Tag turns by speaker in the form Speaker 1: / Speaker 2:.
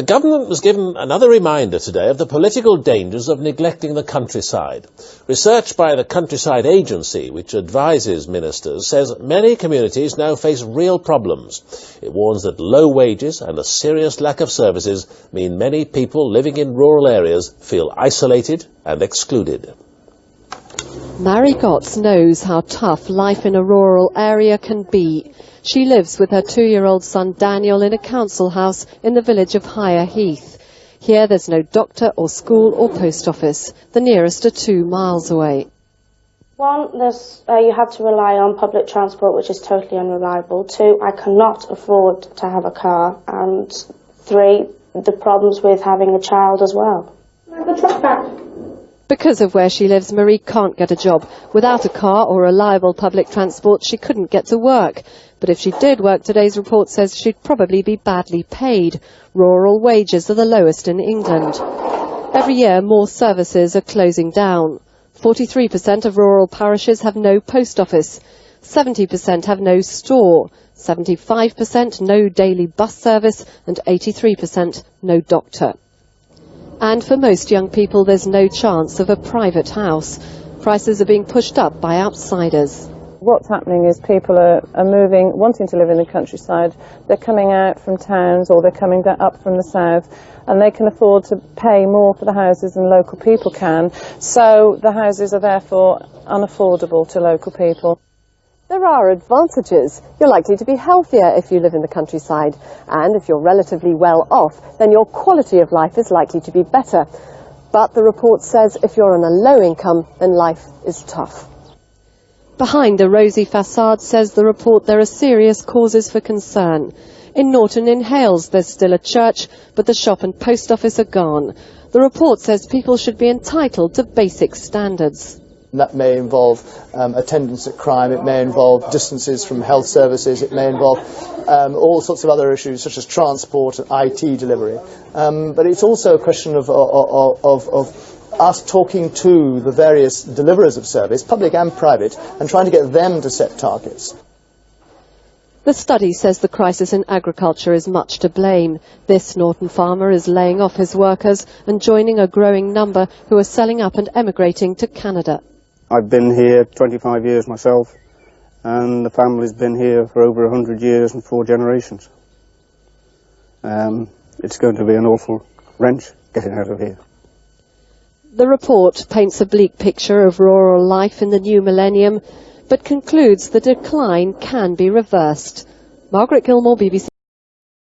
Speaker 1: The government was given another reminder today of the political dangers of neglecting the countryside. Research by the Countryside Agency, which advises ministers, says many communities now face real problems. It warns that low wages and a serious lack of services mean many people living in rural areas feel isolated and excluded.
Speaker 2: Mary Gotts knows how tough life in a rural area can be. She lives with her 2-year-old son Daniel in a council house in the village of Higher Heath. Here there's no doctor or school or post office. The nearest are 2 miles away.
Speaker 3: One, you have to rely on public transport, which is totally unreliable. 2, I cannot afford to have a car. And 3, the problems with having a child as well.
Speaker 2: Because of where she lives, Marie can't get a job. Without a car or reliable public transport, she couldn't get to work. But if she did work, today's report says she'd probably be badly paid. Rural wages are the lowest in England. Every year, more services are closing down. 43% of rural parishes have no post office. 70% have no store. 75% no daily bus service. And 83% no doctor. And for most young people, there's no chance of a private house. Prices are being pushed up by outsiders.
Speaker 4: What's happening is people are moving, wanting to live in the countryside. They're coming out from towns or they're coming up from the south, and they can afford to pay more for the houses than local people can. So the houses are therefore unaffordable to local people.
Speaker 2: There are advantages. You're likely to be healthier if you live in the countryside. And if you're relatively well off, then your quality of life is likely to be better. But the report says if you're on a low income, then life is tough. Behind the rosy facade, says the report, there are serious causes for concern. In Norton-in-Hales, there's still a church, but the shop and post office are gone. The report says people should be entitled to basic standards.
Speaker 5: That may involve attendance at crime, it may involve distances from health services, it may involve all sorts of other issues such as transport and IT delivery. But it's also a question of us talking to the various deliverers of service, public and private, and trying to get them to set targets.
Speaker 2: The study says the crisis in agriculture is much to blame. This Norton farmer is laying off his workers and joining a growing number who are selling up and emigrating to Canada.
Speaker 6: I've been here 25 years myself, and the family's been here for over 100 years and 4 generations. It's going to be an awful wrench getting out of here.
Speaker 2: The report paints a bleak picture of rural life in the new millennium, but concludes the decline can be reversed. Margaret Gilmore, BBC.